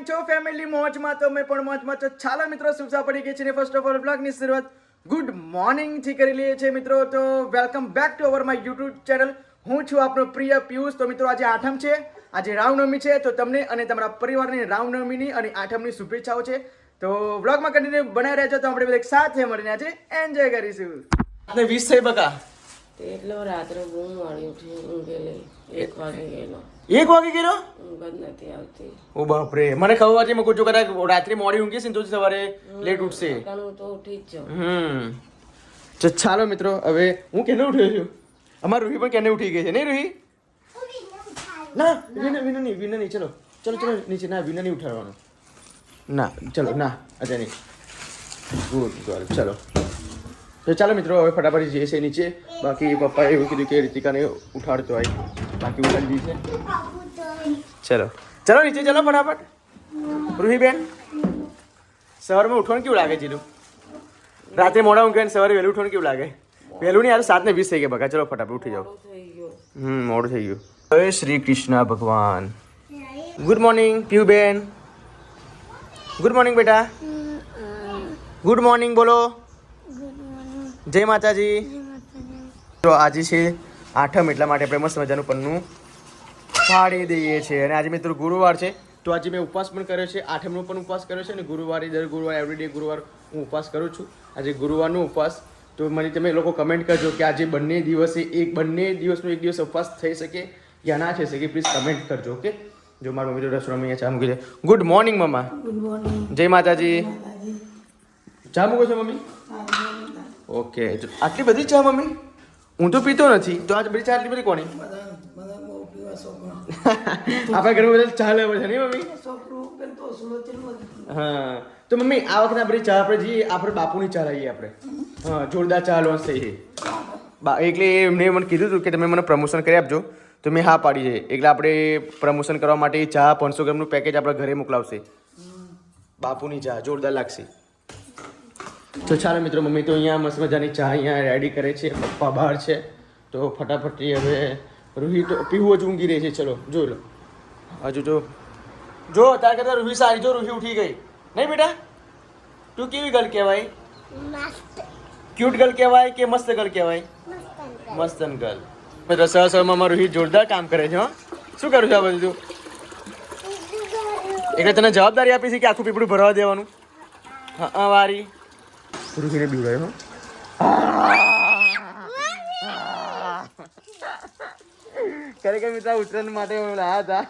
કેમ છો ફેમિલી મોજમાં? તો મેં પણ મોજમાં. તો ચાલો મિત્રો, સુબહ પડી ગઈ છે ને ફર્સ્ટ ઓફ ઓલ બ્લોગની શરૂઆત ગુડ મોર્નિંગ થી કરી લઈએ છીએ મિત્રો. તો welcome back to our my YouTube channel. હું છું આપણો પ્રિય પિયુષ. તો મિત્રો આજે આઠમ છે, આજે રામનવમી છે. તો તમને અને તમારા પરિવારની રામનવમીની અને આઠમની શુભેચ્છાઓ છે. તો વ્લોગમાં કન્ટિન્યુ બનાવી રહેજો, તો આપણે બધા સાથે મળીને આજે એન્જોય કરીશું. આપણે 20 થઈ બકા એટલો રાત્રે બહુ મોડી ઉઠી ઊંઘેલી 1 વાગે ગયેલો. 1 વાગે ગયેલો? ઊંઘ જ નથી આવતી. ઓ બાપરે, મને ખબર હતી. મેં કુછ કદાચ રાત્રે મોડી ઊંઘીશ ને તો સવારે લેટ ઉઠશે. હું તો ઉઠી જ જાઉં. તો ચાલો મિત્રો, હવે હું કેને ઉઠ્યો છું? અમાર રૂહી પણ કેને ઉઠી ગઈ છે નહીં રૂહી? ના વિના નહીં. ચલો નીચે. ના વિના નહીં ઉઠાડવાનું. ના ચલો ના અચ્છા નહીં. ગુડ ચલો. તો ચાલો મિત્રો, હવે ફટાફટ જઈએ છે નીચે. બાકી પપ્પાએ એવું કીધું કે રીતિકાને ઉઠાડતો હોય, બાકી ઉઠાડી છે. ચલો નીચે ચલો ફટાફટ. રૂહીબેન, સવારમાં ઉઠવાનું કેવું લાગે જીલું? રાતે મોડા ઊંઘે ને સવારે વહેલું ઉઠવાનું કેવું લાગે? વહેલું નહીં, યાર 7:20 થઈ ગયા બકા. ચલો ફટાફટ ઉઠી જાઓ. થઈ ગયો. મોડું થઈ ગયું. જય શ્રી કૃષ્ણ ભગવાન. Good morning Piyuben. Good morning બેટા. ગુડ મોર્નિંગ બોલો. જય માતાજી. તો આજે છે આઠમ, એટલા માટે આપણે મસ્ત મજાનું પન્નું ફાડી દઈએ છીએ. અને આજે મિત્રો ગુરુવાર છે, તો આજે મેં ઉપવાસ પણ કર્યો છે. આઠમનો પણ ઉપવાસ કર્યો છે અને ગુરુવારે દર ગુરુવાર એવરીડે ગુરુવાર હું ઉપવાસ કરું છું. આજે ગુરુવારનો ઉપવાસ. તો મને તમે લોકો કમેન્ટ કરજો કે આજે બંને દિવસનો એક દિવસ ઉપવાસ થઈ શકે યા ના થઈ શકે. પ્લીઝ કમેન્ટ કરજો. ઓકે. જો મારી મમ્મી તો રસોડામાં અહીંયા ચા મૂકી છે. Good morning mamma. Good morning. જય માતાજી. ચા મૂકો છો મમ્મી? ઓકે. આટલી બધી ચા મમ્મી? હું તો પીતો નથી, તો આજ બધી ચા આટલી બધી કોની? આપણા ઘરમાં બધા ચા લેવા છે નહીં મમ્મી? હા. તો મમ્મી આ વખતે આપણે ચા જઈએ, આપણે બાપુની ચા લઈએ આપણે. હા, જોરદાર ચા લોન્ચ થઈ છે. એટલે એમને મને કીધું હતું કે તમે મને પ્રમોશન કરી આપજો, તો મેં હા પાડી છે. એટલે આપણે પ્રમોશન કરવા માટે ચા 500 ગ્રામનું પેકેજ આપણા ઘરે મોકલાવશે. બાપુની ચા જોરદાર લાગશે. તો ચાલો મિત્રો, મમ્મી તો અહીંયા મસ્ત મજાની ચા અહીંયા રેડી કરે છે, પપ્પા બહાર છે. તો ફટાફટ હવે રૂહી તો પીવું જ ઊંઘી રહી છે. ચલો જોઈ લો. હજુ તો જો તાર કરતા રૂહી સારી. જો રૂહી ઉઠી ગઈ નહીં બેટા? તું કેવી ગર્લ કહેવાય? ક્યુટ ગર્લ કહેવાય કે મસ્ત ગર્લ કહેવાય? મસ્તન ગર્લ. મિત્રો સહસમાં મારું રૂહી જોરદાર કામ કરે છે. શું કરું છું આ બધું તું? એટલે તને જવાબદારી આપી છે કે આખું પીપળું ભરવા દેવાનું? હા વારી રૂહીને બીવડાયો. ખરેખર મિત્ર ઉત્તરાયણ માટે લાયા હતા,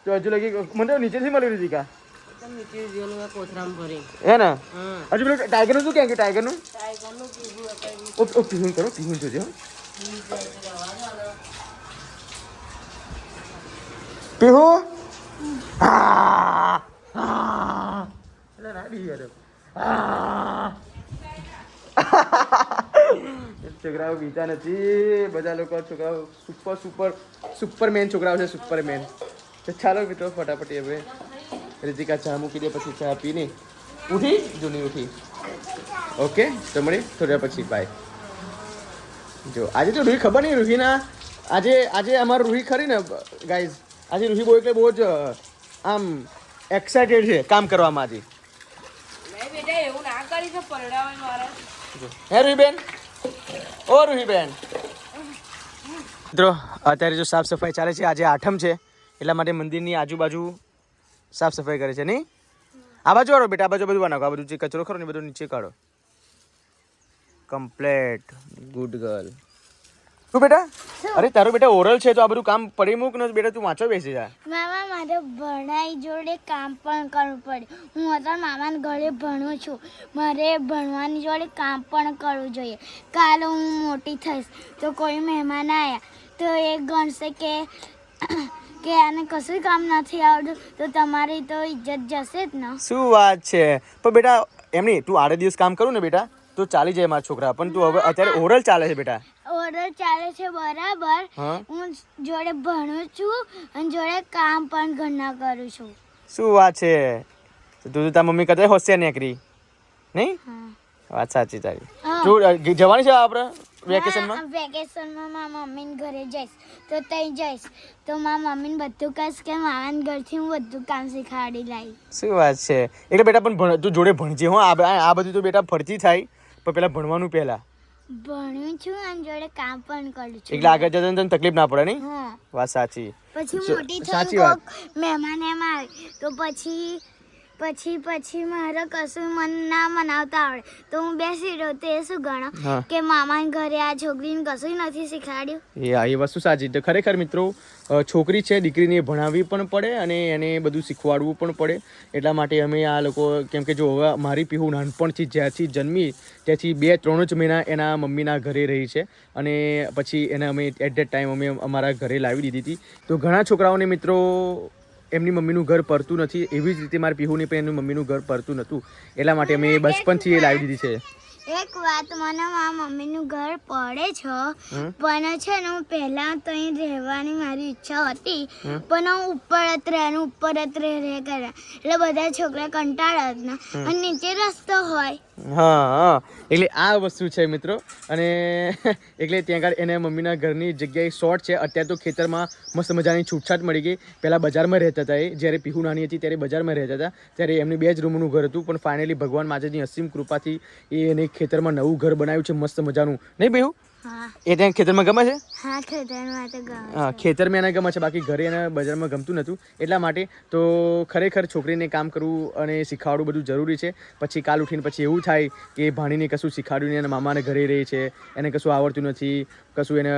તો હજુ લગી મને નીચેથી મળ્યું રીતિકા. નીચે જેલું કોથરામ ભરી. હે ને? હજુ પેલું ટાઈગરનું શું ક્યાં ગયું? ટાઈગરનું પીહું કરો, પીહું જોજો. પીહું છોકરાઓ બીજા નથી, બધા લોકો છોકરાઓ સુપરમેન છોકરાઓ છે, સુપરમેન. તો ચાલો મિત્રો ફટાફટ હવે રીતિકા ચા મૂકી દે, પછી ચા પીને ઉઠી જૂની ઉઠી. ઓકે, તો મળી થોડા પછી. બાય. જો આજે તો રૂહી ખબર નહીં રૂહીના આજે અમારું રૂહી ખરી ને ગાઈઝ, આજે રૂહી બહુ બહુ જ આમ એક્સાઇટેડ છે કામ કરવામાં. આજે બેટા એવું ના કરી તો પરડાવે મારા. હે રૂહીબેન? ઓ રૂહીબેન. મિત્રો અત્યારે જો સાફ સફાઈ ચાલે છે. આજે આઠમ છે એટલા માટે મંદિરની આજુબાજુ સાફ સફાઈ કરે છે નહીં? આ બાજુ વાળો બેટા, આ બાજુ બધું બનાવો. આ બધું જે કચરો ખરો ને બધું નીચે કાઢો. કમ્પ્લેટ. Good girl. તું બેટા? અરે તારું બેટા ઓરલ છે તો આ બધું કામ પડી મૂક ને બેટા, તું વાંચો બેસી જા. મામા મારે ભણાઈ જોડે કામ પણ કરવું પડે. હું અત્યારે મામાના ઘરે ભણું છું, મારે ભણવાની જોડે કામ પણ કરવું જોઈએ. કાલે હું મોટી થઈશ તો કોઈ મહેમાન આવ્યા તો એ ગણશે કે આને કશું કામ નથી આવડતું, તો તમારી તો ઇજ્જત જશે જ ને. શું વાત છે? પણ બેટા એમ નહીં, તું આડે દિવસ કામ કરું ને બેટા તો ચાલી જાય મારા છોકરા, પણ તું હવે અત્યારે ઓરલ ચાલે છે બેટા. ઓરલ ચાલે છે બરાબર. હું જોડે ભણું છું અને જોડે કામ પણ ઘરના કરું છું. શું વાત છે? તું તાર મમ્મી કદાચ હોશિયાર નીકળી નહીં? વાત સાચી તારી. તું જવાની છે આપણે વેકેશનમાં વેકેશનમાં મારા મમ્મીને ઘરે જઈશ તો ત્યાં જઈશ તો મારા મમ્મીને બધું કહીશ કે મામાના ઘરથી હું બધું કામ શીખવાડી લાવી. શું વાત છે. એટલે બેટા પણ તું જોડે ભણજે હો. આ બધું તો બેટા ફરતી થાય પણ પેલા ભણવાનું પહેલા. ભણ્યું છું અને જોડે કામ પણ કરું છું. એટલે આગળ જતા તને તકલીફ ના પડે નહીં. હા. વાત સાચી. પછી મોટી સાચી થઈને વાત. કોક મહેમાન એમ આવે તો પછી મારે કશું મન ના મનાવતા આવડે તો હું બેસી રહું તો એ શું ગણો હા. કે મામાના ઘરે આ છોકરીને કશું નથી શીખવાડ્યું. એ વસ્તુ સાચી. તો ખરેખર મિત્રો છોકરી છે દીકરીને ભણાવવી પણ પડે અને એને બધું શીખવાડવું પણ પડે. એટલા માટે અમે આ લોકો કેમ કે જો હવે મારી પીહુ નાનપણથી જ્યાંથી જન્મી ત્યાંથી 2-3 જ મહિના એના મમ્મીના ઘરે રહી છે અને પછી એને અમે એટ ધેટ ટાઈમ અમે અમારા ઘરે લાવી દીધી હતી. તો ઘણા છોકરાઓને મિત્રો એમની મમ્મીનું ઘર પડતું નથી. એવી જ રીતે મારી પીહુને પણ એમની મમ્મીનું ઘર પડતું નહોતું. એટલા માટે અમે બચપનથી એ લાવી દીધી છે. એક વાત મને મારા મમ્મીનું ઘર પડે છે પણ છે ને હું પહેલા તો અહીં રહેવાની મારી ઈચ્છા હતી પણ હું ઉપર જ રહે કરે એટલે બધા છોકરા કંટાળે જ ના અને નીચે રસ્તો હોય. હા એટલે આ વસ્તુ છે મિત્રો. અને એટલે ત્યાં આગળ એને મમ્મીના ઘરની જગ્યાએ શોર્ટ છે. અત્યારે તો ખેતરમાં મસ્ત મજાની છૂટછાટ મળી ગઈ. પહેલાં બજારમાં રહેતા હતા એ જ્યારે પીહુ નાની હતી ત્યારે બજારમાં રહેતા હતા ત્યારે એમની 2 જ રૂમનું ઘર હતું પણ ફાઇનલી ભગવાન માતાજીની અસીમ કૃપાથી એને ખેતરમાં નવું ઘર બનાવ્યું છે મસ્ત મજાનું. નહીં પીહુ? હા એ ત્યાં ખેતરમાં ગમે છે? હા ખેતરમાં તો ગમે. હા ખેતરમાં એને ગમે છે બાકી ઘરે એને બજારમાં ગમતું નહોતું. એટલા માટે તો ખરેખર છોકરીને કામ કરવું અને શીખવાડવું બધું જરૂરી છે. પછી કાલ ઉઠીને પછી એવું થાય કે ભાણીને કશું શીખવાડ્યું નહીં, એના મામાને ઘરે રહે છે, એને કશું આવડતું નથી, કશું એને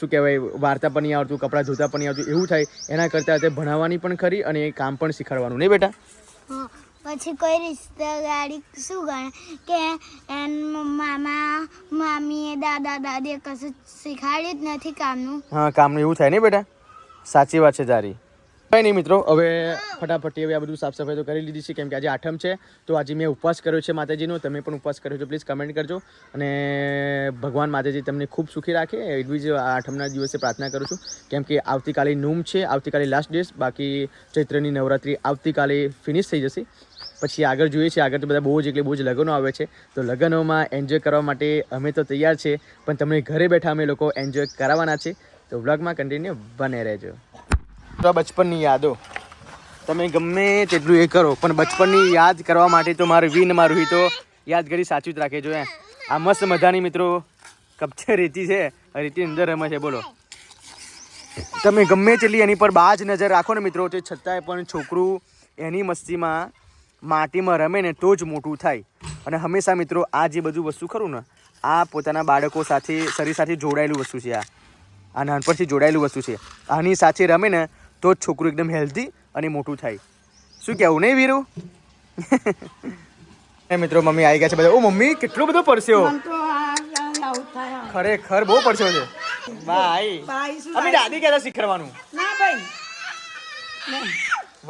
શું કહેવાય વાર્તા પણ નહીં આવડતું, કપડાં ધોતા પણ નહીં આવતું, એવું થાય એના કરતાં તે ભણાવવાની પણ ખરી અને કામ પણ શીખવાડવાનું. નહીં બેટા? હા પછી કોઈ રિશ્તેદારી શું ગણે કે એન મામા મામીએ દાદા દાદીએ કશું શીખવાડ્યું જ નથી કામનું. હા કામનું એવું થાય નહીં બેટા? સાચી વાત છે તારી. કંઈ નહીં મિત્રો, હવે ફટાફટી હવે આ બધું સાફ સફાઈ તો કરી લીધી છે કેમ કે આજે આઠમ છે. તો આજે મેં ઉપવાસ કર્યો છે માતાજીનો. તમે પણ ઉપવાસ કર્યો છો પ્લીઝ કમેન્ટ કરજો અને ભગવાન માતાજી તમને ખૂબ સુખી રાખે એવી જ આઠમના દિવસે પ્રાર્થના કરું છું કેમ કે આવતીકાલે નોમ છે, આવતીકાલે લાસ્ટ ડેસ. બાકી ચૈત્રની નવરાત્રિ આવતીકાલે ફિનિશ થઈ જશે. પછી આગળ જોઈએ છે, આગળ તો બધા બહુ જ લગ્નો આવે છે. તો લગ્નોમાં એન્જોય કરવા માટે અમે તો તૈયાર છે પણ તમને ઘરે બેઠા અમે લોકો એન્જોય કરાવવાના છે. તો વ્લોગમાં કન્ટિન્યુ બને રહેજો. તો બચપનની યાદો તમે ગમે તેટલું એ કરો પણ બચપનની યાદ કરવા માટે તો મારું હી તો યાદગીરી સાચું જ રાખે જો. આ મસ્ત મજાની મિત્રો કપચે રેતી છે, રેતી અંદર રમે છે. બોલો તમે ગમે તેટલી એની પર બાજ નજર રાખો ને મિત્રો તે છતાંય પણ છોકરું એની મસ્તીમાં માટીમાં રમે ને તો જ મોટું થાય. અને હંમેશા મિત્રો આ જે બધું વસ્તુ ખરું ને આ પોતાના બાળકો સાથે શરીર સાથે જોડાયેલું વસ્તુ છે. આ નાનપણથી જોડાયેલું વસ્તુ છે. આની સાથે રમે ને તો જ છોકરું એકદમ હેલ્ધી અને મોટું થાય. શું કહેવું નહીં વીરુ? એ મિત્રો મમ્મી આવી ગયા છે બધા. ઓ મમ્મી કેટલો બધો પરસ્યો, ખરેખર બહુ પરસ્યો છે. ભાઈ અમે દાદી કહેતા શીખવાનું.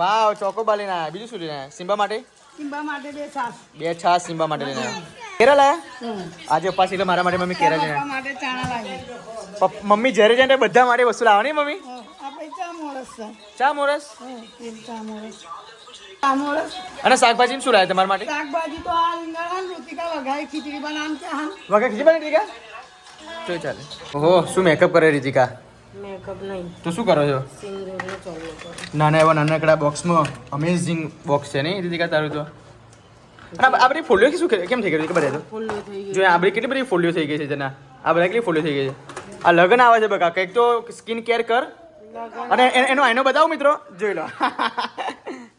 વાવ ચોકોબા લઈને આવ્યા. બીજું શું લઈને આવ્યા? સિમ્બા માટે? સિમ્બા માટે 2 છાશ. 2 છાશ સિમ્બા માટે લઈને આવ્યા. કેરા લાયા? આજે ઉપવાસ એટલે મારા માટે મમ્મી કેરા લઈને પપ્પા માટે ચાણા લાવી. મમ્મી જ્યારે જાય બધા માટે વસ્તુ લાવવાની. મમ્મી આપણે ચા મોરસ છે. ચા મોરસ ચા મોરસ. ચા મોરસ અને શાકભાજી શું લાવ્યા તમારા માટે? શાકભાજી તો આ રીંગણ ઋતિકા વઘારી ખીચડી બનાવવાનું છે. વગર ખીચડી બની રીતિકા? તો ચાલે. ઓહો શું મેકઅપ કરે રીતિકા? મેકઅપ નહીં, તો શું કરો છો? સિંદૂરનો ચાલુ કરો. નાના એવા નાનકડા બોક્સમાં અમેઝિંગ બોક્સ છે નહીં રીતિકા તારું તો? અને આ બધી ફોલ્યો શું કેમ થઈ ગયું ખબર તો? ફૂલો થઈ ગયું. જો આ બધી કેટલી બધી ફોલ્યો થઈ ગઈ છે જના. આ બધા કેટલી ફોલ્યો થઈ ગઈ છે. આ લગ્ન આવે છે બકા, કંઈક તો સ્કિન કેર કર. અને એનો આઈનો બતાવો મિત્રો, જોઈ લો.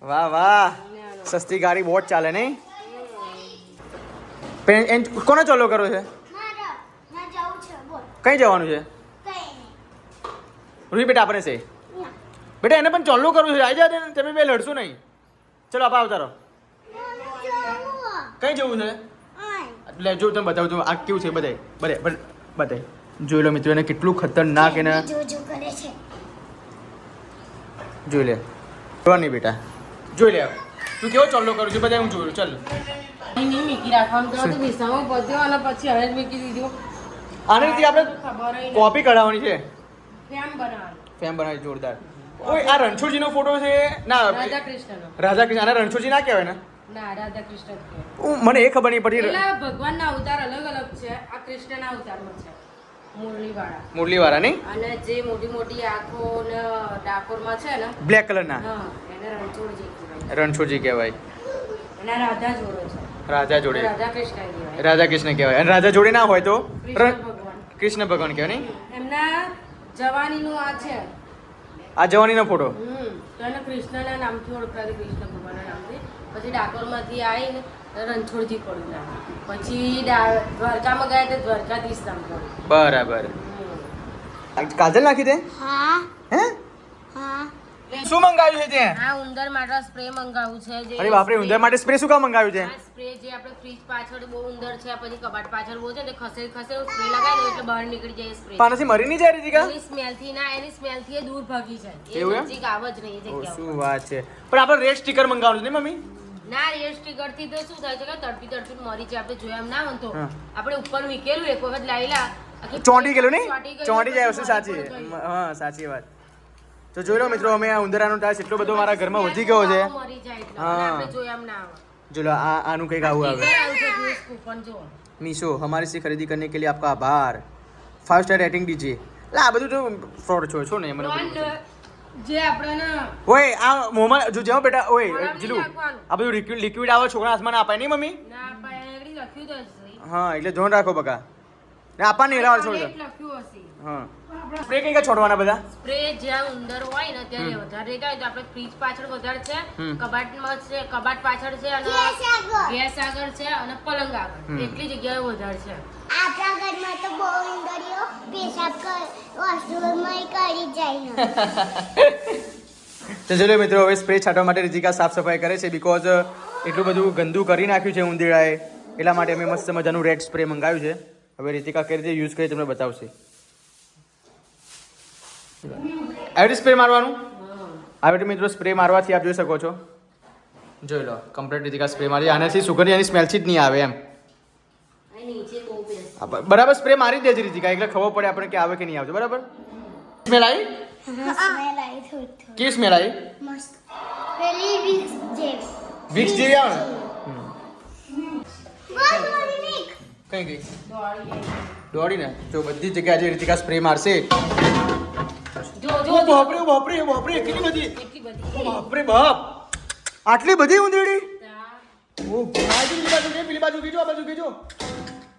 વાહ વાહ, સસ્તી ગાડી બહુ જ ચાલે નહીં? કોને ચાલો કરો છે? કઈ જવાનું છે? રૂહી બેટા આપણે છે બેટા, એને પણ ચાલુ કરવું છે. આવી જાય તમે બે લડશું નહીં. ચલો આપા આવતા રહો. કઈ જવું છે? એટલે જો તમે બતાવું તો આ કેવું છે બધે જોઈ લો મિત્રો. એને કેટલું ખતરનાક એને જોઈ લે. જોવાની બેટા જોઈ લે. તું કેવો ચાલો કરું છું બધા હું જોયું. ચાલ નહીં મીકી રાખવાનું તો દિશામાં પદ્યો અને પછી હવે જ મૂકી દીધું. આની રીતે આપણે ખબર કોપી કઢાવવાની છે. ફેમ બનાવવાનું. ફેમ બનાવી જોરદાર. ઓય આ રણછોડજીનો ફોટો છે ના? રાધા કૃષ્ણનો. રાધા કૃષ્ણ. આને રણછોડજી ના કહેવાય ને? ના રાધા કૃષ્ણ જ કહેવાય. મને એ ખબર નહીં પડી. એટલે ભગવાનના અવતાર અલગ અલગ છે. આ કૃષ્ણના અવતારમાં છે મુરલીવાળા. મુરલીવાળા નહીં? અને જે મોટી મોટી આંખો ને ડાકોરમાં છે ને, બ્લેક કલરના હા, એને રણછોડજી કહેવાય. રણછોડજી કહેવાય. એના રાધા જોડે છે. રાધા જોડે રાધા કૃષ્ણ કહેવાય. રાધા કૃષ્ણ કહેવાય. અને રાધા જોડે ના હોય તો કૃષ્ણ ભગવાન. કૃષ્ણ ભગવાન કહેવાય નહીં? એમના જવાનીનું આ છે. આ જવાનીનો ફોટો. તો એને કૃષ્ણના નામથી ઓળખાતી, કૃષ્ણ ભગવાનના નામથી. પછી ડાકોરમાંથી આવીને રણછોડજી પડ્યું નામ. પછી દ્વારકામાં ગયા તો દ્વારકાધીશ નામ પડ્યું. બરાબર. કાજલ નાખી દે. હા હે? હા શું મંગાવ્યું છે ત્યાં? આ ઉંદર માટે સ્પ્રે મંગાવ્યું છે. જે અરે બાપરે, ઉંદર માટે સ્પ્રે શું કામ મંગાવ્યું છે? આ સ્પ્રે જે આપણે ફ્રીજ પાછળ બહુ ઉંદર છે, પછી કબાટ પાછળ બહુ છે ને, ખસે સ્પ્રે લગાવી દો એટલે બહાર નીકળી જાય સ્પ્રે. પાનાથી મરી નહીં જાય રીતિકા? એની સ્મેલથી ના, એની સ્મેલથી એ દૂર ભાગી જાય. એ એવું એમ? નજીક આવે જ નહીં એ ઓ, જગ્યા શું વાત છે. પણ આપણે રેડ સ્ટીકર મંગાવવાનું છે ને મમ્મી? ના. એ સ્ટીકર થી તો શું થાય છે કે તડપી તડપી મરી જાય. આપણે જોયા એમ ના હોય તો હા. આપણે ઉપર મૂકેલું એક વખત લાવેલા ચોંટી ગયેલું નહીં? ગયેલું, ચોંટી જાય વસ્તુ પછી સાચી મરી છે. પડે તો હા, સાચી વાત. તો જોઈ લો મિત્રો, અમે આ ઉંદરાનો ટાસ એટલો બધો મારા ઘરમાં વધી ગયો છે. મરી જાય એટલે. હા. અને આપણે જોયા એમ ના આવે. જો લો, આનું કંઈક આવું આવે. સ્ટીકર આવ્યું છે, juice coupon જુઓ. मीशो हमारे से खरीदी करने के लिए आपका आभार, 5 स्टार रेटिंग दीजिए. લા આ બધું તો ફ્રોડ છો ને મને બધું. પણ જે આપણે ઓય આ મોમાં જો જાઓ બેટા, ઓય મોઢામાં જીલુ નહીં નાખવાનું. આ બધું લિક્વિડ આવે છોકરા હાથમાં ના અપાય નહીં મમ્મી? ના પાય આગળ લખ્યું તો હશે. હા, એટલે ધ્યાન રાખો બકા. ને આપા નહીં લાવ છોડ દો. લખ્યું હશે. હા, સ્પ્રે કઈ કઈ છોડવાના બધા? સ્પ્રે જ્યાં ઉંદર હોય ને ત્યાં વધારે રહેતા હોય તો આપણે ફ્રીજ પાછળ વધારે છે, કબાટમાં છે, કબાટ પાછળ છે, અને ગેસ આગળ છે, અને પલંગ આગળ. એટલી જગ્યાએ વધારે છે. આપણા ઘરમાં તો બહુ ઉંદરીઓ પેશાબ વોશરૂમમાં કરી જાય તો ચલો મિત્રો, હવે સ્પ્રે છાંટવા માટે રીતિકા સાફ સફાઈ કરે છે, બીકોઝ એટલું બધું ગંદુ કરી નાખ્યું છે ઉંદીડાએ. એટલા માટે અમે મસ્ત મજાનું રેડ સ્પ્રે મંગાવ્યું છે. હવે રીતિકા કઈ રીતે યુઝ કરી તમને બતાવશે. આવી સ્પ્રે મારવાનું. આવી રીતે મિત્રો સ્પ્રે મારવાથી આપ જોઈ શકો છો. જોઈ લો, કમ્પ્લીટ રીતિકા સ્પ્રે મારી. આનાથી સુગંધ એની સ્મેલથી જ નહીં આવે એમ. અહીં નીચે બહુ બેસ્ટ. બરાબર સ્પ્રે મારી દેજે રીતિકા, એટલે ખબર પડે આપણે કે આવે કે નહીં આવતો. બરાબર. સ્મેલ આવી? સ્મેલ આવી થોડી કેવી સ્મેલ આવી? મસ્ત પેલી વિક્સ જેવી વિક્સ જેવી આવે ને? બોલ મોરી વિક કઈ ગઈ? દોડી ગઈ. દોડી ને જો બધી જગ્યાએ આજે રીતિકા સ્પ્રે મારશે. જો ઓ બાપરે, ઓ બાપરે, ઓ બાપરે, કેટલી બધી! કેટલી ઓ બધી. બાપરે બાપ, આટલી બધી ઉંદરડી! ત્યાં ઓ ભાઈ, પેલી બાજુ કે પેલી બાજુ કીજો, આ બાજુ કીજો.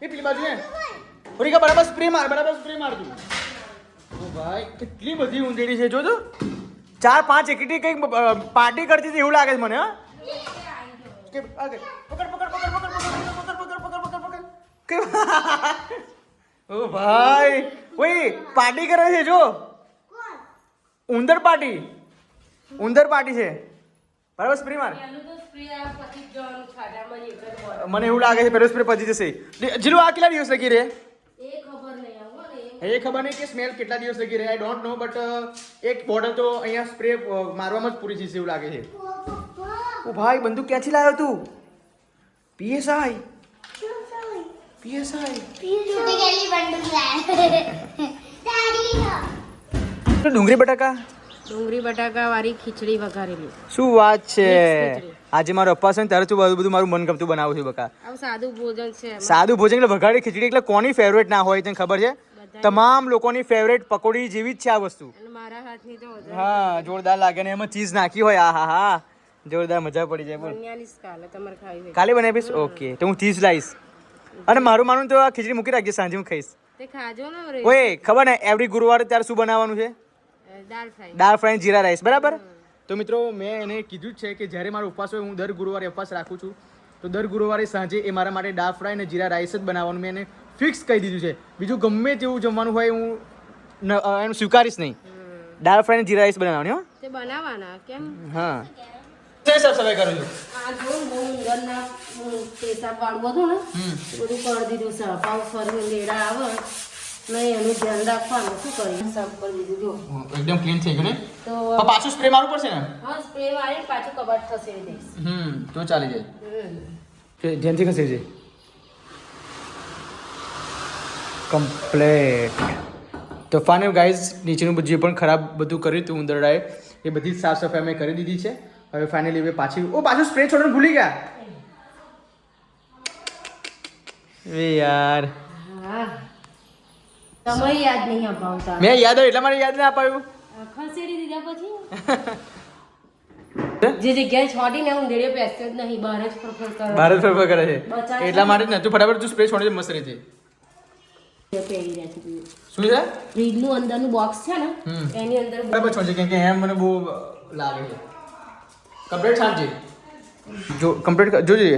એ પેલી બાજુ હે. ઓરિકા બરાબર સ્પ્રે માર, બરાબર સ્પ્રે માર તું. ઓ ભાઈ, કેટલી બધી ઉંદરડી છે જો તો. 4-5 એકટી કઈક પાર્ટી કરતી હતી એવું લાગે છે મને. હા, કે આગળ પકડ પકડ પકડ પકડ પકડ પકડ પકડ પકડ પકડ. ઓ ભાઈ, ઓય પાર્ટી કરે છે જો. ઉંદર પાર્ટી, ઉંદર પાર્ટી છે. બરાબર સ્પ્રે માર. એનું તો સ્પ્રે આ પછી જ જવાનું છાંટામાં જ એક જ હોય. મને એવું લાગે છે પેલો સ્પ્રે પતી જશે. જીલુ આ કેટલા દિવસ લગી રહે? એ ખબર નહીં આવો ને એ ખબર નહીં કે સ્મેલ કેટલા દિવસ લગી રહે. આઈ ડોન્ટ નો, બટ એક બોટલ તો અહીંયા સ્પ્રે મારવામાં જ પૂરી જશે એવું લાગે છે. ઓ ભાઈ, બંદૂક ક્યાંથી લાવ્યો તું? PSI, PSI. તૂટી ગયેલી બંદૂક લાય તારી ડુંગળી બટાકા. ડુંગળી બટાકા વાળી ખીચડી વઘારેલી. શું વાત છે! ખીચડી. આજે મારો અપવાસ છે ને ત્યારે તું બધું મારું મન ગમતું બનાવું છું બકા. આવું સાદું ભોજન છે એમાં. સાદું ભોજન એટલે વઘારેલી ખીચડી એટલે કોની ફેવરેટ ના હોય તને ખબર છે? તમામ લોકોની ફેવરેટ પકોડી જેવી જ છે આ વસ્તુ. અને મારા હાથની તો વધારે હા, જોરદાર લાગે ને એમાં ચીઝ નાખી હોય. આ હા હા, જોરદાર મજા પડી જાય. બોલ, બન્યાની સ્કાલે તમારે ખાવી હોય કાલે બનાવીશ? ઓકે, તો હું ચીઝ લાવીશ. અને મારું માનું તો આ ખીચડી મૂકી રાખજે, સાંજે હું ખાઈશ. તે ખાજો ને રે. ઓય ખબર ને એવરી ગુરુવારે ત્યારે શું બનાવવાનું છે? દાળ ફ્રાય. દાળ ફ્રાય જીરા રાઈસ. બરાબર. તો મિત્રો મેં એને કીધું જ છે કે જ્યારે મારો ઉપવાસ હોય, હું દર ગુરુવારે ઉપવાસ રાખું છું, તો દર ગુરુવારે સાંજે એ મારા માટે દાળ ફ્રાય અને જીરા રાઈસ જ બનાવવાનું મેં એને ફિક્સ કહી દીધું છે. બીજું ગમે તેવું જમવાનું હોય હું એનું સ્વીકારીશ નહીં. દાળ ફ્રાય અને જીરા રાઈસ બનાવવાની. હો, તે બનાવવાના કેમ? હા. જય સાફ સફાઈ કરું છું. આ જો ને બહુ ઉંદરના પેશાબ વાળવું હતું ને બધું કરી દીધું છે. પાવ ફરીને લેડા આવે નહીં એનું ધ્યાન રાખવાનું. શું કરીએ? સાફ કરી દીધું જો. એકદમ ક્લીન થઈ ગયું ને? તો પાછું સ્પ્રે મારવું પડશે ને? હા, સ્પ્રે મારીને પાછું કબાટ ખસેડી દઈશ. તો ચાલી જાય. હમ. ધ્યાનથી ખસેડી જાય. કમ્પ્લેટ. તો ફાઇનલ ગાઈઝ, નીચેનું જે પણ ખરાબ બધું કર્યું હતું ઉંદરડાએ એ બધી જ સાફ સફાઈ અમે કરી દીધી છે. હવે ફાઇનલી હવે પાછું સ્પ્રે છોડવાનું ભૂલી ગયા એ યાર હા તમે યાદ નહીં અપાવતા મેં યાદ આવ્યું એટલા માટે યાદ ના અપાયું ખસેડી દીધા પછી જે જગ્યાએ છોડીને હું દેડે પેસ્ટ જ નહીં બહાર જ ફરફર કરો ભારત ફરફર કરે છે બચાવ એટલા માટે જ ને તું ફટાફટ તું સ્પ્રે છોડી દે મસ્ત રીતે પહેરી રહ્યા છે શું છે ફ્રીજનું અંદરનું બોક્સ છે ને એની અંદર બરાબર છોડજે કેમ કે એમ મને બહુ લાગે છે કમ્પ્લીટ છાંટજે જો કમ્પ્લીટ જોજે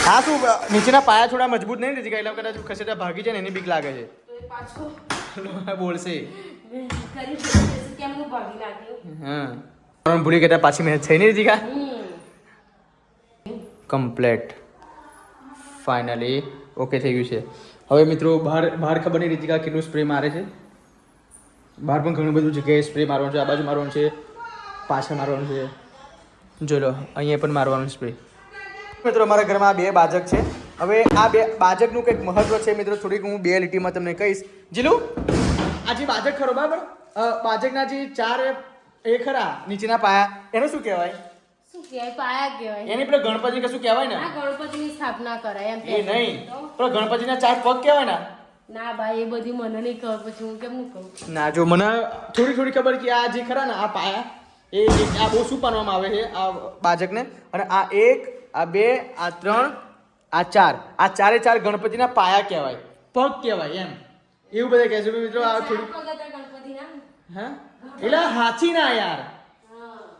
હા શું નીચેના પાયા થોડા મજબૂત નહીં નથી એટલે કદાચ ખસેડા ભાગી જાય ને એની બીક લાગે છે તો એ પાછો બોલશે કરી કેમનું ભાગી નાખ્યું હા ભૂલી ગયા પાછી મહેનત થઈ નહીં હતી કા કમ્પ્લેટ ફાઇનલી ઓકે થઈ ગયું છે હવે મિત્રો બહાર ખબર નહીં રીતિકા કેટલું સ્પ્રે મારે છે બહાર પણ ઘણું બધું જગ્યાએ સ્પ્રે મારવાનું છે આ બાજુ મારવાનું છે પાછળ મારવાનું છે જો લો અહીંયા પણ મારવાનું સ્પ્રે મિત્રો અમારા ઘરમાં 2 બાજક છે હવે આ 2 બાજકનું કંઈક મહત્વ છે મિત્રો થોડીક હું 2 લીટીમાં તમને કહીશ જીલું આ જે બાજક ખરો બરાબર બાજકના જે 4 એ ખરા નીચેના પાયા એનું શું કહેવાય શું કહેવાય પાયા કહેવાય એની પેલા ગણપતિ કશું કહેવાય ને આ ગણપતિની સ્થાપના કરાય એમ એ નહીં પેલા ગણપતિના 4 પગ કહેવાય ને ના ભાઈ એ બધી મને નહીં ખબર પછી હું કેમનું કહું ના જો મને થોડી ખબર કે આ જે ખરા ને આ પાયા એ આ બહુ શું માનવામાં આવે છે આ બાજકને અને આ 1 આ 2 આ 3 આ 4 આ 4 ગણપતિના પાયા કહેવાય પગ કહેવાય એમ એવું બધા કહે છે મિત્રો આ થોડું ગણપતિના હા એટલે હાથીના યાર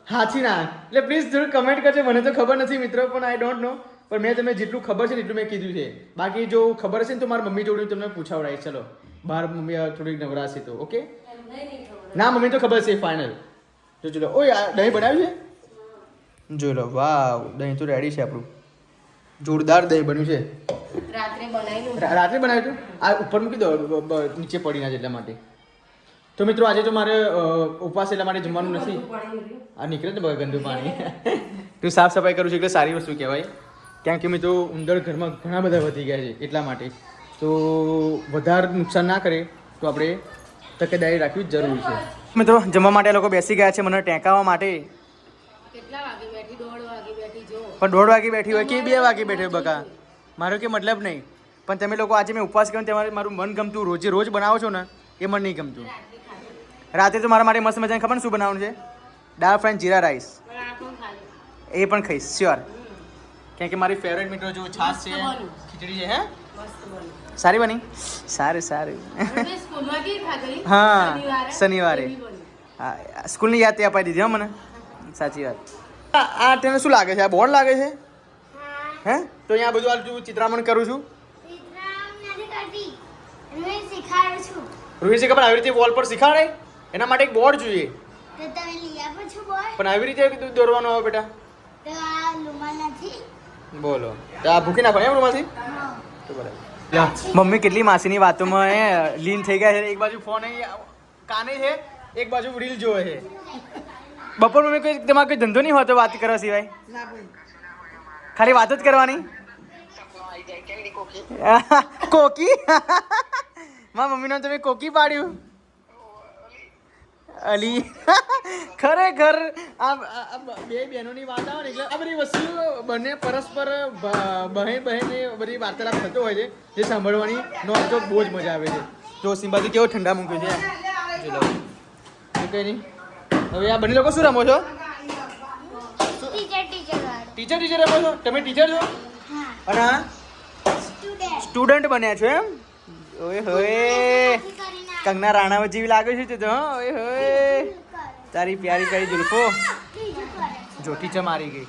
હાથીના એટલે પ્લીઝ થોડું કમેન્ટ કરજો મને તો ખબર નથી મિત્રો પણ આઈ ડોન્ટ નો પણ મેં તમને જેટલું ખબર છે ને એટલું મેં કીધું છે બાકી જો ખબર હશે ને તો મારી મમ્મી જોડે તમને પૂછાવડાય ચલો બહાર મમ્મી થોડીક નવરાશે તો ઓકે ના મમ્મી તો ખબર છે ફાઇનલ જો ચલો ઓય આ દહીં બનાવ્યું છે જો લો વાવ દહીં તો રેડી છે આપણું જોરદાર દહીં બન્યું છે રાત્રે બનાવ્યું રાત્રે બનાવ્યું હતું આ ઉપર મૂકી દો નીચે પડી ના એટલા માટે તો મિત્રો આજે તો મારે ઉપવાસ એટલા માટે જમવાનું નથી આ નીકળે ને બગા ગંદુ પાણી તું સાફ સફાઈ કરું છું એટલે સારી વસ્તુ કહેવાય કારણ કે મિત્રો ઉંદર ઘરમાં ઘણા બધા વધી ગયા છે એટલા માટે તો વધારે નુકસાન ના કરે તો આપણે તકેદારી રાખવી જરૂરી છે મિત્રો જમવા માટે લોકો બેસી ગયા છે મને ટેંકાવવા માટે કેટલા વાગે બેઠી 1:30 વાગે બેઠી જો પણ 1:30 વાગે બેઠી હોય કે 2 વાગે બેઠી હોય બકા મારો કે મતલબ નહીં પણ તમે લોકો આજે મેં ઉપવાસ કર્યો તમારે મારું મન ગમતું રોજ બનાવો છો ને એ મને નહીં ગમતું રાતે તો મારા માટે મસ્ત મજાને ખબર ને શું બનાવવાનું છે દાળ ફ્રાય જીરા રાઈસ પણ આ કોણ ખાય એ પણ ખાઈશ શ્યોર કેમ કે મારી ફેવરેટ મિત્રો જો છાશ છે ખીચડી છે હે મસ્ત બની સારી બની સારી આપણે સ્કૂલમાં કેવી ખાધેલી હા શનિવારે એવી બની. હા સ્કૂલની યાદ તે અપાઈ દીધી હો મને સાચી વાત આ તને શું લાગે છે આ બોર્ડ લાગે છે હે તો અહીંયા બધું આ ચિત્રામણ કરું છું શીખાડું છું રૂહી છે ખબર આવી રીતે વોલ પર શીખાડે એના માટે એક બોર્ડ જોઈએ તો તમે લઈ આપો છો બોય પણ આવી રીતે દોરવાનો આવે બેટા તો આ રૂમાલ નથી બોલો તો આ ભૂકી નાખો એમ રૂમાથી તો બરાબર મમ્મી કેટલી માસીની વાતોમાં લીન થઈ ગયા છે એક બાજુ ફોન કાને છે એક બાજુ રીલ જોવે છે બપોર મમ્મી કોઈ તમારે કોઈ ધંધો નહીં હોતો વાત કરવા સિવાય ના ભાઈ ખાલી વાત જ કરવાની કોકી મારા મમ્મીને તમે કોકી પાડ્યું અલી ખરેખર આ બે બહેનોની વાત આવે ને એટલે આ બધી વસ્તુ બંને પરસ્પર બહેન બધી વાર્તાલાપ થતો હોય છે જે સાંભળવાની નો તો બહુ જ મજા આવે છે જો સિંબાથી કેવો ઠંડા મૂક્યો છે ચલો કંઈ નહીં હવે આ બંને લોકો શું રમો છો ટીચર રમો છો તમે ટીચર છો અને આ સ્ટુડન્ટ બન્યા છો એમ ઓય હોય કંગના રાણાવત જેવી લાગે છે તો ઓય હોય તારી પ્યારી પ્યારી જુલ્ફો જો ટીચર મારી ગઈ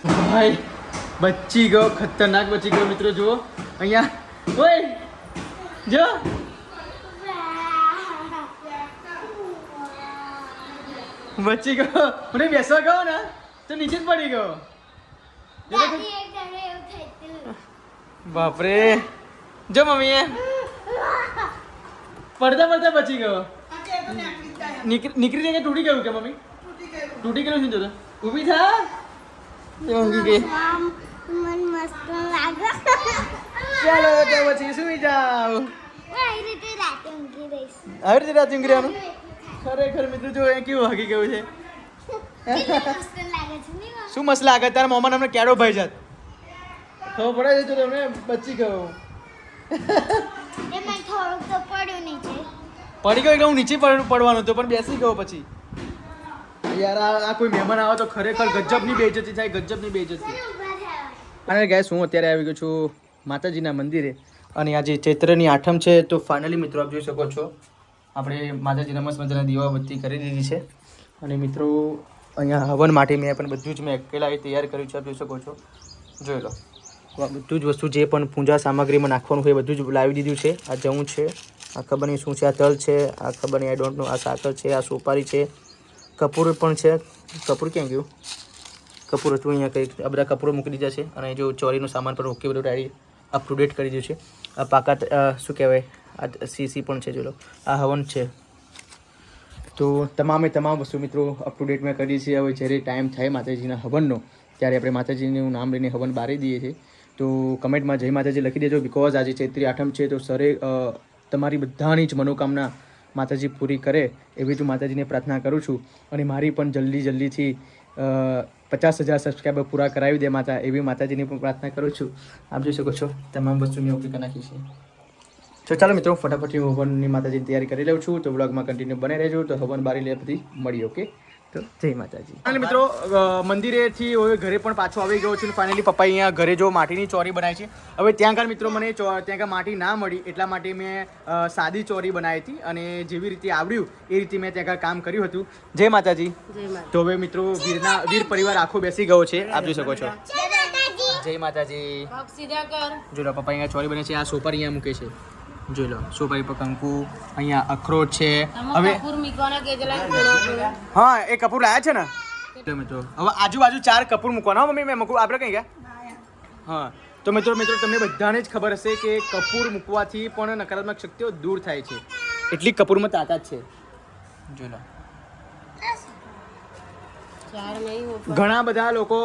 ભાઈ બચી ગયો ખતરનાક બચી ગયો મિત્રો જુઓ અહીંયા ઓય જો બચી ગયો મને બેસવા ગયો ને તો નીચે જ પડી ગયો બાપરે જો મમ્મી પડતા બચી ગયો નીકળી જઈને તૂટી ગયું કે મમ્મી તૂટી ગયું છે તો ઊભી થા ઊંઘી ગઈ મન મસ્ત લાગે ચાલો તો પછી સુઈ જાઓ આવી રીતે રાતે ઊંઘી રહીશ આવી રીતે રાત ઊંઘી રહેવાનું ખરેખર મિત્રો જો એ કેવું હાકી ગયું છે શું મસ્ત લાગે તારા મોમાં અમને કેડો ભાઈ જાત ખબર પડે છે તો તમે બચી ગયો એમાં થોડુંક તો પડ્યું નીચે. પડી ગયો એટલે હું નીચે પડવાનો હતો પણ બેસી ગયો પછી યાર આ કોઈ મહેમાન આવે તો ખરેખર ગજબની બેઇજ્જતી થાય ગજબની બેઇજ્જતી. અને ગાઈસ હું અત્યારે આવી ગયો છું માતાજીના મંદિરે અને આજે ચૈત્રની આઠમ છે તો ફાઇનલી મિત્રો આપ જોઈ શકો છો આપણે માતાજીના મસ્ત મજાના દીવાબત્તી કરી દીધી છે અને મિત્રો અહીંયા હવન માટે મેં પણ બધું જ મેં અકેલા તૈયાર કર્યું છે આપ જોઈ શકો છો જોઈ લો બધું જ વસ્તુ જે પણ પૂજા સામગ્રીમાં નાખવાનું હોય બધું જ લાવી દીધું છે. આ જવું છે, આ ખબર નહીં શું છે, આ તલ છે, આ ખબર નહીં આઈ ડોન્ટ નો, આ સાકર છે, આ સોપારી છે, કપૂર પણ છે. કપૂર ક્યાં ગયું? કપૂર હતું અહીંયા કંઈક આ બધા કપૂરો મૂકી દીધા છે અને જો ચોરીનો સામાન પણ ઓકે બધું રેડી અપ ટુ ડેટ કરી દીધું છે. આ પાકાત શું કહેવાય આ સીસી પણ છે જોલો આ હવન છે તો તમામ વસ્તુ મિત્રો અપ ટુ ડેટ મેં કરી છે. હવે જ્યારે ટાઈમ થાય માતાજીના હવનનો ત્યારે આપણે માતાજીનું નામ લઈને હવન બારી દઈએ છીએ તો કમેન્ટમાં જય માતાજી લખી દેજો બિકોઝ આજે ચૈત્રી આઠમ છે તો સરે તમારી બધાની જ મનોકામના માતાજી પૂરી કરે એવી જ માતાજીને પ્રાર્થના કરું છું અને મારી પણ જલ્દીથી 50,000 સબસ્ક્રાઈબર પૂરા કરાવી દે માતા એવી માતાજીની પણ પ્રાર્થના કરું છું. આપ જોઈ શકો છો તમામ વસ્તુ મેં ઓકે કરી નાખી છે. તો ચાલો મિત્રો ફટાફટ હું હવનની માતાજીની તૈયારી કરી લઉં છું તો બ્લોગમાં કન્ટિન્યુ બને રહેજો તો હવન બારી લે બધી મળી ઓકે તો જય માતાજી. અને મિત્રો મંદિરેથી હવે ઘરે પણ પાછો આવી ગયો છું ફાઇનલી પપ્પા અહીંયા ઘરે જો માટીની ચોરી બનાવી છે. હવે ત્યાં આગળ મિત્રો મને ત્યાં આગળ માટી ના મળી એટલા માટે મેં સાદી ચોરી બનાવી હતી અને જેવી રીતે આવડ્યું એ રીતે મેં ત્યાં આગળ કામ કર્યું હતું. જય માતાજી. તો હવે મિત્રો વીર પરિવાર આખો બેસી ગયો છે આપ જોઈ શકો છો. જય માતાજી. જો લો પપ્પા અહીંયા ચોરી બને છે આ સોપારી અહીંયા મૂકે છે જોઈ લો સોપારી પર કંકુ અહીંયા અખરોટ છે. હવે હા એ કપૂર લાયા છે ને મિત્રો હવે આજુબાજુ 4 કપૂર મૂકવાના મમ્મી મેં મૂકું આપણે કઈ ગયા હા તો મિત્રો તમને બધાને જ ખબર હશે કે કપૂર મૂકવાથી પણ નકારાત્મક શક્તિઓ દૂર થાય છે એટલી કપૂરમાં તાકાત છે જોઈ લો. ઘણા બધા લોકો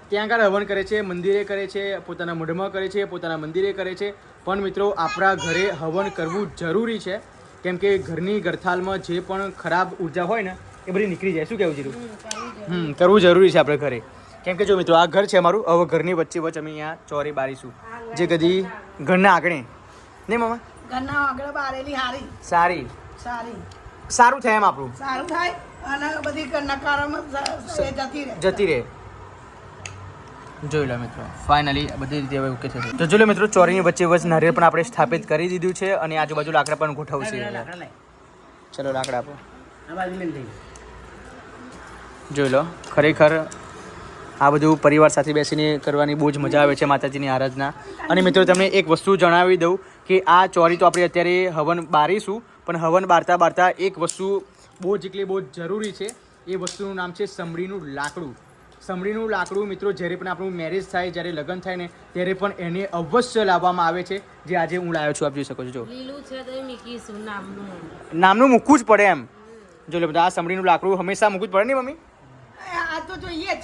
ત્યાં આગળ હવન કરે છે મંદિરે કરે છે પોતાના મઢમાં કરે છે પોતાના મંદિરે કરે છે પણ મિત્રો આપણા ઘરે હવન કરવું જરૂરી છે કેમ કે ઘરની ગરથાલમાં જે પણ ખરાબ ઉર્જા હોય ને એ બધી નીકળી જાય. શું કહેવું જીરું? કરવું જરૂરી છે આપણે ઘરે કેમ કે જો મિત્રો આ ઘર છે અમારું હવે ઘરની વચ્ચે અમે અહીંયા ચોરી બારીશું જે કદી ઘરના આગળ નહીં મમ્મા ઘરના આગળ બારેલી હારી સારી સારી સારું થાય એમ આપણું સારું થાય અને બધી નકારાત્મક જતી રહે. જોઈ લો મિત્રો ફાઇનલી બધી રીતે હવે ઓકે થશે. તો જોઈ લો મિત્રો ચોરીની વચ્ચે નારિયેળ પણ આપણે સ્થાપિત કરી દીધું છે અને આજુબાજુ લાકડા પણ ગોઠવશે. ચલો લાકડા આપો. જોઈ લો ખરેખર આ બધું પરિવાર સાથે બેસીને કરવાની બહુ જ મજા આવે છે માતાજીની આરાધના. અને મિત્રો તમને એક વસ્તુ જણાવી દઉં કે આ ચોરી તો આપણે અત્યારે હવન બારીશું પણ હવન બારતા એક વસ્તુ બહુ જ જરૂરી છે એ વસ્તુનું નામ છે સમડીનું લાકડું. સમડીનું લાકડું મિત્રો જ્યારે પણ આપણું મેરેજ થાય જ્યારે લગ્ન થાય ને ત્યારે પણ એને અવશ્ય લાવવામાં આવે છે જે આજે હું લાવ્યો છું આપ જોઈ શકો છો. નામનું મૂકવું જ પડે એમ જો લો બધા આ સમડીનું લાકડું હંમેશા મૂકવું જ પડે ને મમ્મી આ તો જોઈએ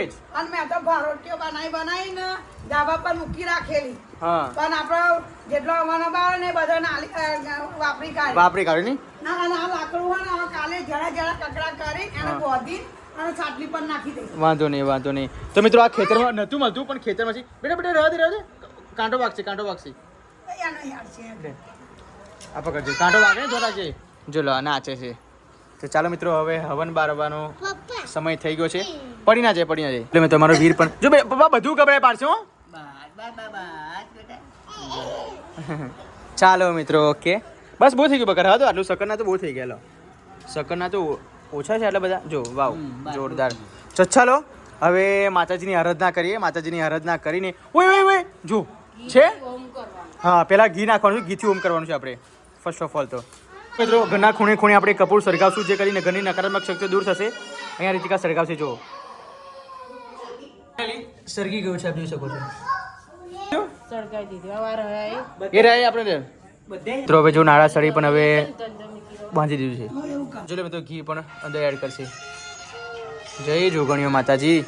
જ અને મેં તો ભારોટીઓ બનાવીને ધાબા પર મૂકી રાખેલી હા પણ આપણો જેટલો અમારો બાર ને બધા વાપરી કાઢે ને ના આ લાકડું હોય ને કાલે જરા કકડા કરી એને બોધી અને સાટલી પર નાખી દે. વાંધો નહીં તો મિત્રો આ ખેતરમાં નહોતું મળતું પણ ખેતરમાંથી બેટા રહેવા દે કાંટો વાગશે એનો યાર છે આ પકડજે કાંટો વાગે ને જોડા છે જો લો નાચે છે. તો ચાલો મિત્રો હવે હવન બારવાનો સમય થઈ ગયો છે. પડી ના જાય એટલે મેં તમારો વીર પણ જો પપ્પા બધું ગભરાય પાડશે હો. ચાલો મિત્રો ઓકે બસ બહુ થઈ ગયું બકર હા તો આટલું શકરના તો બહુ થઈ ગયા શકરના તો ઓછા છે એટલે બધા જો વાવ જોરદાર. ચાલો હવે માતાજીની આરાધના કરીએ. માતાજીની આરાધના કરીને ઓય જો છે હા પેલા ઘી નાખવાનું છે ઘીથી ઓમ કરવાનું છે આપણે ફર્સ્ટ ઓફ ઓલ તો મિત્રો ઘરના ખૂણે આપણે કપૂર સળગાવશું જે કરીને ઘરની નકારાત્મક શક્તિઓ દૂર થશે. અહીંયા રીતિકા સળગાવશે જો સળગી ગયું છે આપ જોઈ શકો છો એ રહે આપણે મિત્રો હવે જો નાળા સળી પણ હવે બાંધી દીધું છે. જો લે મિત્રો ઘી પણ અંદર એડ કરશે. જય જોગણીઓ માતાજી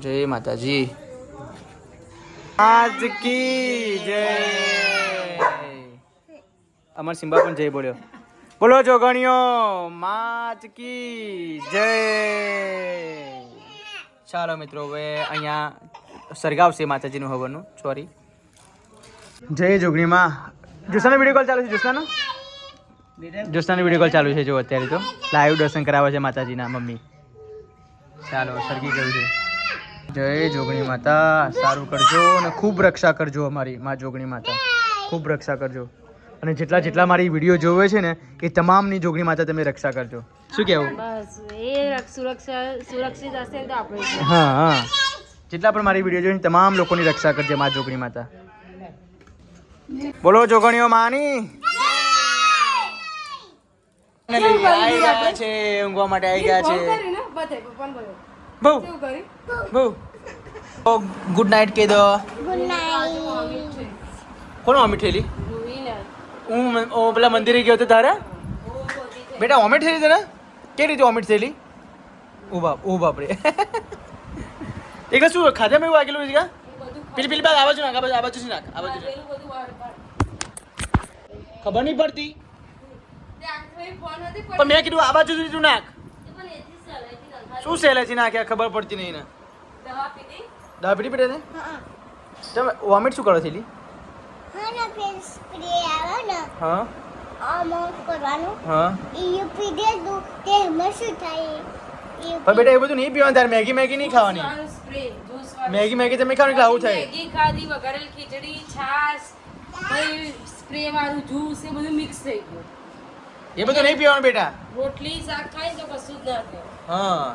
જય માતાજી આજ કી જય. અમર સિમ્બા પણ જય બોલ્યો બોલો જોગણીઓ માત કી જય. ચાલો મિત્રો હવે અહીંયા સરગાવશે માતાજીનું હવનનું. સોરી. જય જોગણીમાં. જોસ્તાનો વિડીયો કોલ ચાલુ છે. જોસ્તાનો વિડીયો કોલ ચાલુ છે જો અત્યારે તો લાઈવ દર્શન કરાવે છે માતાજીના મમ્મી. ચાલો સરગી ગયું છે. જય જોગણી માતા સારું કરજો અને ખૂબ રક્ષા કરજો અમારી માં જોગણી માતા. ખૂબ રક્ષા કરજો અને જેટલા મારી વિડીયો જોવે છે ને એ તમામની જોગણી માતા તમે રક્ષા કરજો. શું કહેવું? બસ એ સુરક્ષિત હશે ને તો આપણે હા જેટલા પણ મારી વિડીયો જોઈને તમામ લોકોની રક્ષા કરજે માં જોગણી માતા. બોલો જોગણીઓ માની. આવી ગયા છે ઊંઘવા માટે આવી ગયા છે. બહુ ગુડ નાઇટ કહી દો. Good night. કોણ વોમિટ થયેલી? હું પેલા મંદિરે ગયો હતો તારે બેટા વોમિટ થયેલી તને? કેવી રીતે વોમિટ થયેલી? ઓ બાપરે. એટલે શું ખાધા એવું વાગેલું છે? પેલી બાદ આ બાજુ નાખ, આ બાજુ નાખ, આ બાજુ ખબર નહીં પડતી પણ મેં કીધું આ બાજુ તું નાખ. શું સહેલાઈથી નાખ્યા ખબર પડતી નહીં ને. દવા પીધી પીડે તમે વોમિટ શું કરો થયેલી? હા ને ફેર સ્પ્રે આવે ને હા આમાં કરવાનું હા એ પી દે દો તે એમાં શું થાય પણ બેટા એ બધું નહીં પીવાનું તારે. મેગી નહીં ખાવાની. મેગી તમે ખાવ એટલે આવું થાય. મેગી ખાધી, વઘારેલી ખીચડી, છાશ, સ્પ્રે વાળું જ્યુસ એ બધું મિક્સ થઈ ગયું. એ બધું નહીં પીવાનું બેટા. રોટલી શાક ખાય તો કશું જ ના થાય. હા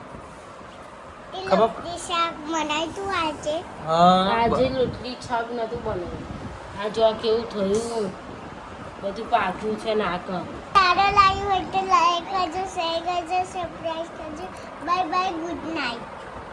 એ ખબર- લોટની શાક બનાવી તું આજે હા આજે રોટલી શાક નતું બનાવ્યું. આ જો આ કેવું થયું, બધું પાક્યું છે નાક. સારો લાગ્યું હોય તો લાઈક કરજો, શેર કરજો, સબસ્ક્રાઈબ કરજો. Bye bye, good night.